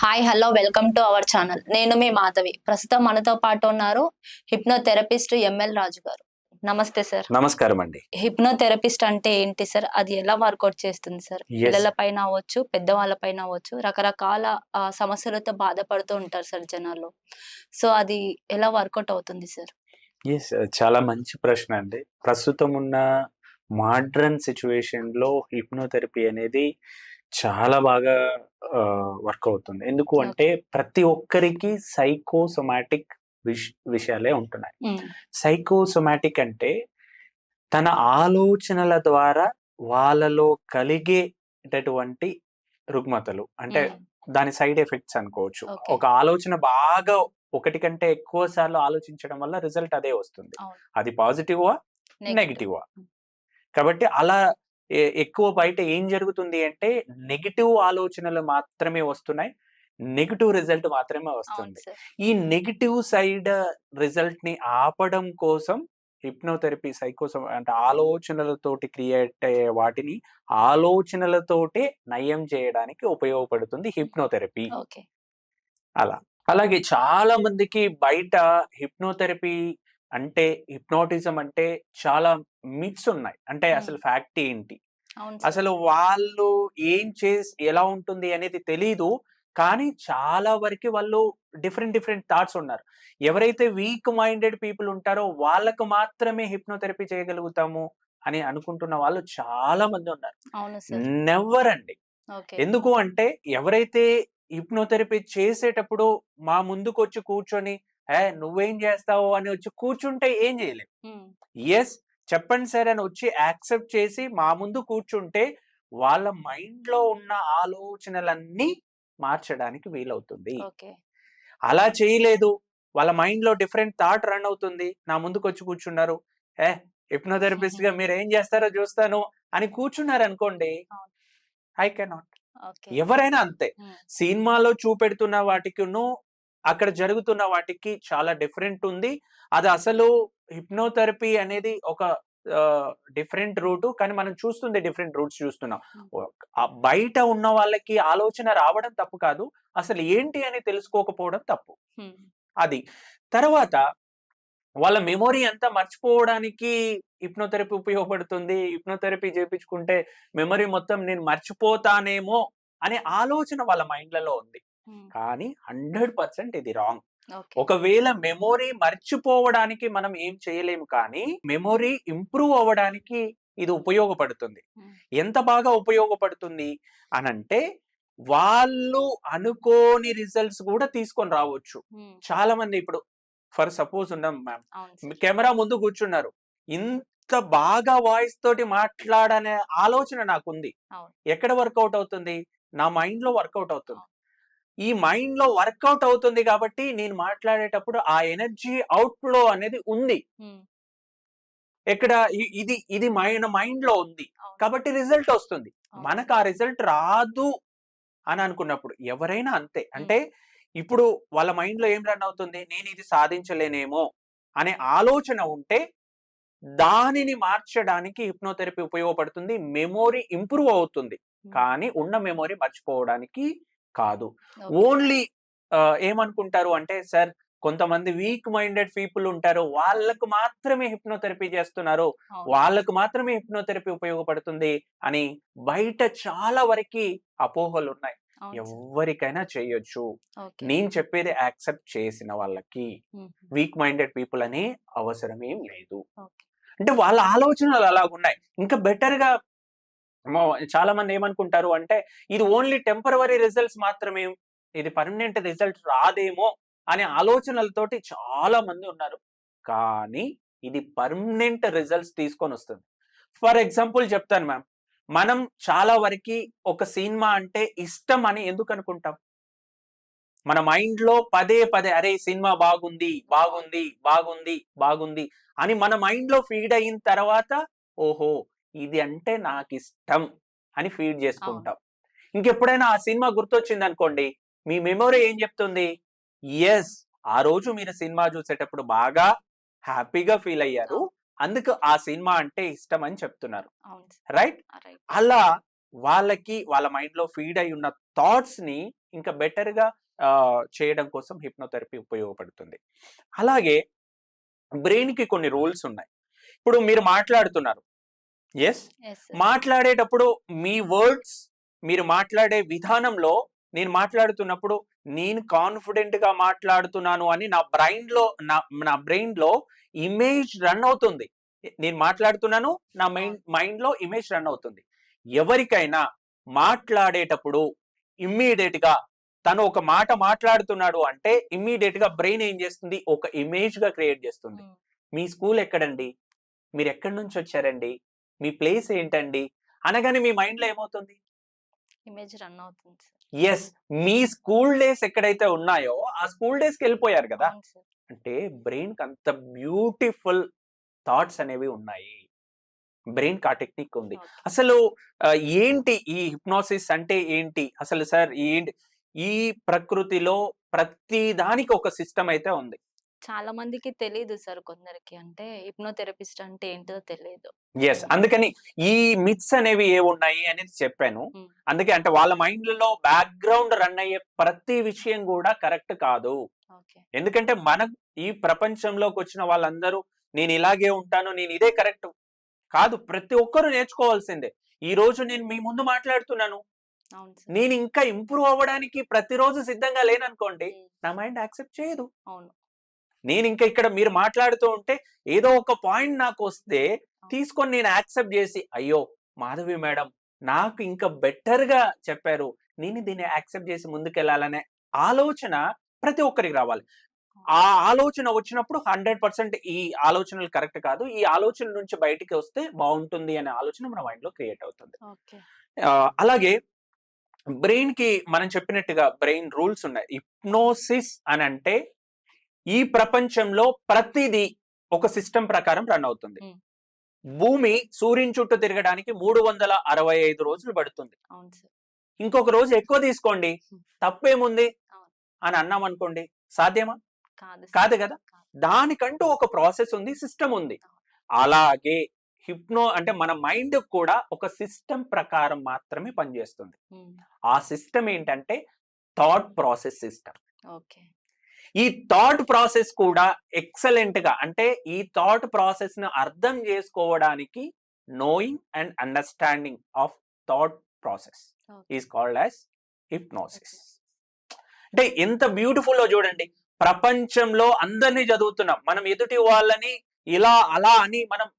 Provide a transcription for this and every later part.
Hi hello welcome to our channel. నేను మీ మాధవి. ప్రస్తుతం మనతో పాటు ఉన్నారు హిప్నోథెరపిస్ట్ ఎంఎల్ రాజు గారు. నమస్తే సార్. నమస్కారం అండి. హిప్నోథెరపిస్ట్ అంటే ఏంటి సార్? అది ఎలా వర్కౌట్ చేస్తుంది సార్? పిల్లల పైన అవ్వచ్చు, పెద్దవాళ్ళ పైన అవ్వచ్చు, రకరకాల సమస్యలతో బాధపడుతూ ఉంటారు సార్ జనాలు. సో అది ఎలా వర్కౌట్ అవుతుంది సార్? ఎస్, చాలా మంచి ప్రశ్న అండి. ప్రస్తుతం ఉన్న మోడ్రన్ సిచ్యువేషన్‌లో హిప్నోథెరపీ అనేది చాలా బాగా వర్క్ అవుతుంది. ఎందుకు అంటే ప్రతి ఒక్కరికి సైకోసోమాటిక్ విషయాలే ఉంటున్నాయి. సైకోసోమాటిక్ అంటే తన ఆలోచనల ద్వారా వాళ్ళలో కలిగేటటువంటి రుగ్మతలు. అంటే దాని సైడ్ ఎఫెక్ట్స్ అనుకోవచ్చు. ఒక ఆలోచన బాగా ఒకటి కంటే ఎక్కువ సార్లు ఆలోచించడం వల్ల రిజల్ట్ అదే వస్తుంది. అది పాజిటివా, నెగటివా? కాబట్టి అలా ఎక్కువ బయట ఏం జరుగుతుంది అంటే నెగటివ్ ఆలోచనలు మాత్రమే వస్తున్నాయి. నెగటివ్ రిజల్ట్ మాత్రమే వస్తుంది. ఈ నెగటివ్ సైడ్ రిజల్ట్ ని ఆపడం కోసం హిప్నోథెరపీ అంటే ఆలోచనలతోటి క్రియేట్ అయ్యే వాటిని ఆలోచనలతోటే నయం చేయడానికి ఉపయోగపడుతుంది హిప్నోథెరపీ. అలా అలాగే చాలా మందికి బయట హిప్నోథెరపీ అంటే హిప్నోటిజం అంటే చాలా మిత్స్ ఉన్నాయి. అంటే అసలు ఫ్యాక్ట్ ఏంటి, అసలు వాళ్ళు ఏం ఎలా ఉంటుంది అనేది తెలీదు. కానీ చాలా వరకు వాళ్ళు డిఫరెంట్ థాట్స్ ఉన్నారు. ఎవరైతే వీక్ మైండెడ్ పీపుల్ ఉంటారో వాళ్ళకు మాత్రమే హిప్నోథెరపీ చేయగలుగుతాము అని అనుకుంటున్న వాళ్ళు చాలా మంది ఉన్నారు. నెవర్ అండి. ఎందుకు అంటే ఎవరైతే హిప్నోథెరపీ చేసేటప్పుడు మా ముందుకు వచ్చి కూర్చొని నువ్వేం చేస్తావు అని వచ్చి కూర్చుంటే ఏం చేయలేం. ఎస్, చెప్పండి సార్ అని వచ్చి యాక్సెప్ట్ చేసి మా ముందు కూర్చుంటే వాళ్ళ మైండ్ లో ఉన్న ఆలోచనలన్నీ మార్చడానికి వీలవుతుంది. అలా చేయలేదు, వాళ్ళ మైండ్ లో డిఫరెంట్ థాట్ రన్ అవుతుంది, నా ముందుకు వచ్చి కూర్చున్నారు, హిప్నోథెరపిస్ట్ గా మీరు ఏం చేస్తారో చూస్తాను అని కూర్చున్నారు అనుకోండి, ఐ కెనాట్. ఎవరైనా అంతే. సినిమాలో చూపెడుతున్న వాటికిను అక్కడ జరుగుతున్న వాటికి చాలా డిఫరెంట్ ఉంది. అది అసలు హిప్నోథెరపీ అనేది ఒక డిఫరెంట్ రూట్, కానీ మనం చూస్తుంది డిఫరెంట్ రూట్స్ చూస్తున్నాం. బయట ఉన్న వాళ్ళకి ఆలోచన రావడం తప్పు కాదు, అసలు ఏంటి అని తెలుసుకోకపోవడం తప్పు. అది తర్వాత వాళ్ళ మెమొరీ అంతా మర్చిపోవడానికి హిప్నోథెరపీ ఉపయోగపడుతుంది. హిప్నోథెరపీ చేయించుకుంటే మెమరీ మొత్తం నేను మర్చిపోతానేమో అనే ఆలోచన వాళ్ళ మైండ్లలో ఉంది. కానీ 100% ఇది రాంగ్. ఒకవేళ మెమొరీ మర్చిపోవడానికి మనం ఏం చేయలేము, కానీ మెమొరీ ఇంప్రూవ్ అవ్వడానికి ఇది ఉపయోగపడుతుంది. ఎంత బాగా ఉపయోగపడుతుంది అనంటే వాళ్ళు అనుకోని రిజల్ట్స్ కూడా తీసుకొని రావచ్చు. చాలా మంది ఇప్పుడు ఫర్ సపోజ్ ఉన్నాం మ్యామ్, కెమెరా ముందు కూర్చున్నారు, ఇంత బాగా వాయిస్ తోటి మాట్లాడనే ఆలోచన నాకుంది. ఎక్కడ వర్కౌట్ అవుతుంది? నా మైండ్ లో వర్కౌట్ అవుతుంది. ఈ మైండ్ లో వర్కౌట్ అవుతుంది కాబట్టి నేను మాట్లాడేటప్పుడు ఆ ఎనర్జీ అవుట్ ఫ్లో అనేది ఉంది. ఎక్కడ ఇది మైండ్ లో ఉంది కాబట్టి రిజల్ట్ వస్తుంది. మనకు ఆ రిజల్ట్ రాదు అని అనుకున్నప్పుడు ఎవరైనా అంతే. అంటే ఇప్పుడు వాళ్ళ మైండ్ లో ఏం రన్ అవుతుంది, నేను ఇది సాధించలేనేమో అనే ఆలోచన ఉంటే దానిని మార్చడానికి హిప్నోథెరపీ ఉపయోగపడుతుంది. మెమొరీ ఇంప్రూవ్ అవుతుంది, కానీ ఉన్న మెమొరీ మర్చిపోవడానికి కాదు. ఓన్లీ ఏమనుకుంటారు అంటే, సార్ కొంతమంది వీక్ మైండెడ్ పీపుల్ ఉంటారు, వాళ్ళకు మాత్రమే హిప్నోథెరపీ చేస్తున్నారు, వాళ్ళకు మాత్రమే హిప్నోథెరపీ ఉపయోగపడుతుంది అని బయట చాలా వరకు అపోహలు ఉన్నాయి. ఎవరికైనా చేయొచ్చు. నేను చెప్పేది యాక్సెప్ట్ చేసిన వాళ్ళకి. వీక్ మైండెడ్ పీపుల్ అనే అవసరం ఏం లేదు. అంటే వాళ్ళ ఆలోచనలు అలాగున్నాయి. ఇంకా బెటర్ గా చాలా మంది ఏమనుకుంటారు అంటే, ఇది ఓన్లీ టెంపరరీ రిజల్ట్స్ మాత్రమే, ఇది పర్మనెంట్ రిజల్ట్ రాదేమో అనే ఆలోచనలతోటి చాలా మంది ఉన్నారు. కానీ ఇది పర్మనెంట్ రిజల్ట్స్ తీసుకొని వస్తుంది. ఫర్ ఎగ్జాంపుల్ చెప్తాను మ్యామ్, మనం చాలా వరకు ఒక సినిమా అంటే ఇష్టం అని ఎందుకు అనుకుంటాం? మన మైండ్ లో పదే అరే సినిమా బాగుంది బాగుంది బాగుంది బాగుంది అని మన మైండ్ లో ఫీడ్ అయిన తర్వాత, ఓహో ఇది అంటే నాకు ఇష్టం అని ఫీడ్ చేసుకుంటాం. ఇంకెప్పుడైనా ఆ సినిమా గుర్తొచ్చింది అనుకోండి, మీ మెమొరీ ఏం చెప్తుంది? ఎస్, ఆ రోజు మీరు సినిమా చూసేటప్పుడు బాగా హ్యాపీగా ఫీల్ అయ్యారు, అందుకు ఆ సినిమా అంటే ఇష్టం అని చెప్తున్నారు. రైట్? అలా వాళ్ళకి వాళ్ళ మైండ్ లో ఫీడ్ అయి ఉన్న థాట్స్ ని ఇంకా బెటర్ గా చేయడం కోసం హిప్నోథెరపీ ఉపయోగపడుతుంది. అలాగే బ్రెయిన్ కి కొన్ని రూల్స్ ఉన్నాయి. ఇప్పుడు మీరు మాట్లాడుతున్నారు. Yes, yes sir. మాట్లాడేటప్పుడు మీ వర్డ్స్, మీరు మాట్లాడే విధానంలో, నేను మాట్లాడుతున్నప్పుడు నేను కాన్ఫిడెంట్ గా మాట్లాడుతున్నాను అని నా బ్రెయిన్ లో ఇమేజ్ రన్ అవుతుంది. నేను మాట్లాడుతున్నాను, నా మైండ్ లో ఇమేజ్ రన్ అవుతుంది. ఎవరికైనా మాట్లాడేటప్పుడు ఇమ్మీడియట్ గా తను ఒక మాట మాట్లాడుతున్నాడు అంటే ఇమ్మీడియట్ గా బ్రెయిన్ ఏం చేస్తుంది, ఒక ఇమేజ్ గా క్రియేట్ చేస్తుంది. ఉమ్. మీ స్కూల్ ఎక్కడండి, మీరు ఎక్కడి నుంచి వచ్చారండి, మీ ప్లేస్ ఏంటండి అనగానే మీ మైండ్ లో ఏమవుతుంది? ఇమేజ్ రన్ అవుతుంది సార్. ఎస్, మీ స్కూల్ డేస్ ఎక్కడైతే ఉన్నాయో ఆ స్కూల్ డేస్ కి వెళ్ళిపోయారు కదా. అవును సార్. అంటే బ్రెయిన్ కి అంత బ్యూటిఫుల్ థాట్స్ అనేవి ఉన్నాయి. బ్రెయిన్ కి ఆ టెక్నిక్ ఉంది. ఓకే. అసలు ఏంటి ఈ హిప్నోసిస్ అంటే ఏంటి అసలు సార్? ఏంటి ఈ ప్రకృతిలో ప్రతి దానికి ఒక సిస్టమ్ అయితే ఉంది. చాలా మందికి తెలీదు సార్ కొందరికి. అంటే హిప్నోథెరపిస్ట్ అంటే ఏంటో తెలీదు. ఎస్, అందుకని ఈ మిత్స్ అనేవి ఏమున్నాయి అనేది చెప్పాను. ఉమ్. అందుకే అంటే వాళ్ళ మైండ్లలో బ్యాక్గ్రౌండ్ రన్ అయ్యే ప్రతి విషయం కూడా కరెక్ట్ కాదు. ఓకే. ఎందుకంటే మన ఈ ప్రపంచంలోకి వచ్చిన వాళ్ళందరూ నేను ఇలాగే ఉంటాను, నేను ఇదే కరెక్ట్ కాదు. ప్రతి ఒక్కరు నేర్చుకోవాల్సిందే. ఈ రోజు నేను మీ ముందు మాట్లాడుతున్నాను, అవును సార్. నేను ఇంకా ఇంప్రూవ్ అవ్వడానికి ప్రతిరోజు సిద్ధంగా లేననుకోండి, ఉమ్. నా మైండ్ యాక్సెప్ట్ చేయదు. అవును. నేను ఇంకా ఇక్కడ మీరు మాట్లాడుతూ ఉంటే ఏదో ఒక పాయింట్ నాకు వస్తే తీసుకొని నేను యాక్సెప్ట్ చేసి, అయ్యో మాధవి మేడం నాకు ఇంకా బెటర్ గా చెప్పారు, నేను దీన్ని యాక్సెప్ట్ చేసి ముందుకెళ్లాలనే ఆలోచన ప్రతి ఒక్కరికి రావాలి. ఆ ఆలోచన వచ్చినప్పుడు 100% ఈ ఆలోచనలు కరెక్ట్ కాదు, ఈ ఆలోచన నుంచి బయటికి వస్తే బాగుంటుంది అనే ఆలోచన మన మైండ్ లో క్రియేట్ అవుతుంది. ఓకే. అలాగే బ్రెయిన్ కి మనం చెప్పినట్టుగా బ్రెయిన్ రూల్స్ ఉన్నాయి. హిప్నోసిస్ అని అంటే ఈ ప్రపంచంలో ప్రతిదీ ఒక సిస్టమ్ ప్రకారం రన్ అవుతుంది. ఉమ్. భూమి సూర్యుని చుట్టూ తిరగడానికి 365 రోజులు పడుతుంది. అవును సార్. ఇంకొక రోజు ఎక్కువ తీసుకోండి, తప్పేముంది అవును. అని అన్నాం అనుకోండి, సాధ్యమా? కాదు సార్. కాదు కదా. కాదు. దానికంటూ ఒక ప్రాసెస్ ఉంది, సిస్టమ్ ఉంది. అలాగే అంటే మన మైండ్ కూడా ఒక సిస్టమ్ ప్రకారం మాత్రమే పనిచేస్తుంది. ఉమ్. ఆ సిస్టమ్ ఏంటంటే థాట్ ప్రాసెస్ సిస్టమ్. ఓకే. ఈ థాట్ ప్రాసెస్ కూడా ఎక్సలెంట్ గా, అంటే ఈ థాట్ ప్రాసెస్ ను అర్థం చేసుకోవడానికి knowing and understanding of thought process okay. Is called as hypnosis. అంటే ఎంత బ్యూటిఫుల్ చూడండి. ప్రపంచంలో అందరినీ చదువుతున్నాం, మనం ఎదుటి వాళ్ళని ఇలా అలా అని మనం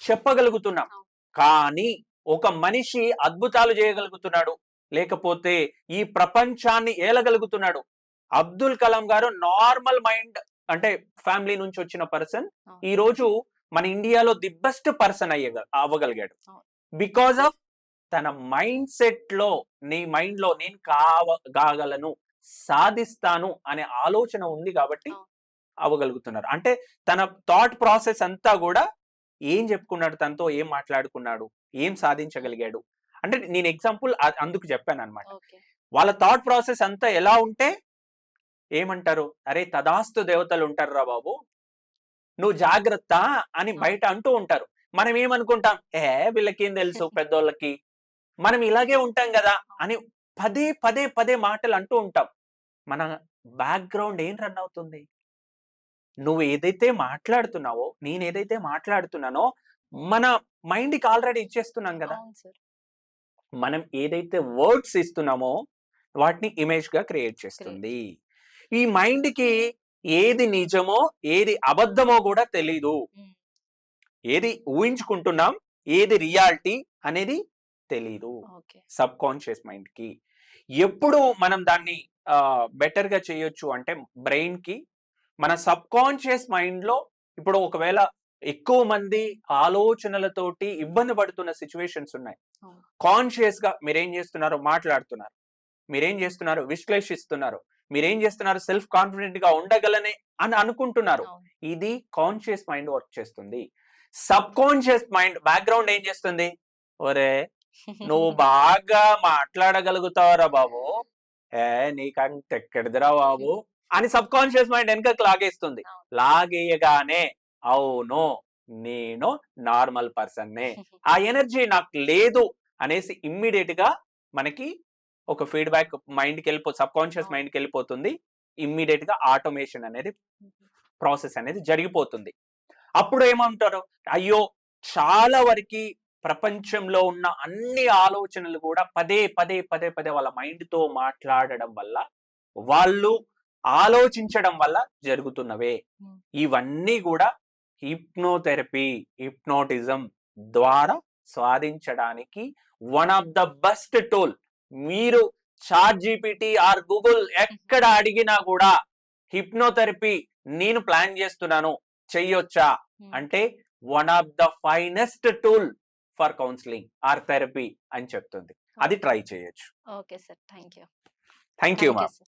చెప్పగలుగుతున్నాం, కానీ ఒక మనిషి అద్భుతాలు చేయగలుగుతున్నాడు, లేకపోతే ఈ ప్రపంచాన్ని ఏలగలుగుతున్నాడు. అబ్దుల్ కలాం గారు నార్మల్ మైండ్, అంటే ఫ్యామిలీ నుంచి వచ్చిన పర్సన్, ఈ రోజు మన ఇండియాలో ది బెస్ట్ పర్సన్ అవ్వగలిగాడు. బికాస్ ఆఫ్ తన మైండ్ సెట్ లో, నీ మైండ్ లో నేను కాగలను, సాధిస్తాను అనే ఆలోచన ఉంది కాబట్టి అవ్వగలుగుతున్నారు. అంటే తన థాట్ ప్రాసెస్ అంతా కూడా ఏం చెప్పుకున్నాడు, తనతో ఏం మాట్లాడుకున్నాడు, ఏం సాధించగలిగాడు. అంటే నేను ఎగ్జాంపుల్ అందుకు చెప్పాను అనమాట. ఓకే. వాళ్ళ థాట్ ప్రాసెస్ అంతా ఎలా ఉంటే ఏమంటారు, అరే తదాస్తు దేవతలు ఉంటారు రా బాబు, నువ్వు జాగ్రత్త అని బయట అంటూ ఉంటారు. మనం ఏమనుకుంటాం, వీళ్ళకేం తెలుసు పెద్దోళ్ళకి, మనం ఇలాగే ఉంటాం కదా అని పదే పదే పదే మాటలు అంటూ ఉంటాం. మన బ్యాక్గ్రౌండ్ ఏం రన్ అవుతుంది? నువ్వు ఏదైతే మాట్లాడుతున్నావో, నేను ఏదైతే మాట్లాడుతున్నానో మన మైండ్కి ఆల్రెడీ ఇచ్చేస్తున్నాం కదా. అవును సార్. మనం ఏదైతే వర్డ్స్ ఇస్తున్నామో వాటిని ఇమేజ్ గా క్రియేట్ చేస్తుంది. ఈ మైండ్ కి ఏది నిజమో ఏది అబద్ధమో కూడా తెలీదు. ఉమ్. ఏది ఊహించుకుంటున్నాం, ఏది రియాలిటీ అనేది తెలీదు ఓకే. సబ్ కాన్షియస్ మైండ్ కి. ఎప్పుడు మనం దాన్ని బెటర్ గా చేయొచ్చు అంటే బ్రెయిన్ కి, మన సబ్ కాన్షియస్ మైండ్ లో ఇప్పుడు ఒకవేళ ఎక్కువ మంది ఆలోచనలతోటి ఇబ్బంది పడుతున్న సిచ్యువేషన్స్ ఉన్నాయి. అవును. కాన్షియస్ గా మీరేం చేస్తున్నారు, మాట్లాడుతున్నారు, మీరేం చేస్తున్నారు, విశ్లేషిస్తున్నారు, మీరేం చేస్తున్నారు, సెల్ఫ్ కాన్ఫిడెంట్ గా ఉండగలనే అని అనుకుంటున్నారు. అవును. ఇది కాన్షియస్ మైండ్ వర్క్ చేస్తుంది. సబ్ కాన్షియస్ మైండ్ బ్యాక్గ్రౌండ్ ఏం చేస్తుంది, ఒరే నువ్వు బాగా మాట్లాడగలుగుతావరా బాబు, నీకంత ఎక్కడిదిరా బాబు అని సబ్ కాన్షియస్ మైండ్ వెనకకి లాగేస్తుంది. లాగేయగానే అవును నేను నార్మల్ పర్సన్నే, ఆ ఎనర్జీ నాకు లేదు అనేసి ఇమ్మీడియట్ గా మనకి ఒక ఫీడ్బ్యాక్ మైండ్కి సబ్ కాన్షియస్ మైండ్కి వెళ్ళిపోతుంది. ఇమ్మీడియట్ గా ఆటోమేషన్ అనేది ప్రాసెస్ అనేది జరిగిపోతుంది. అప్పుడు ఏమంటారు, అయ్యో చాలా వరకు ప్రపంచంలో ఉన్న అన్ని ఆలోచనలు కూడా పదే పదే పదే పదే వాళ్ళ మైండ్ తో మాట్లాడడం వల్ల, వాళ్ళు ఆలోచించడం వల్ల జరుగుతున్నవే. ఇవన్నీ కూడా హిప్నోథెరపీ, హిప్నోటిజం ద్వారా సాధించడానికి one of the best tool. మీరు చాట్ జీపీటీ ఆర్ గూగుల్ ఎక్కడ అడిగినా కూడా హిప్నోథెరపీ నేను ప్లాన్ చేస్తున్నాను చెయ్యొచ్చా అంటే one of the finest tool for counselling or therapy అని చెప్తుంది. అది ట్రై చేయొచ్చు. Okay sir, thank you. Thank you thank you ma'am. Sir.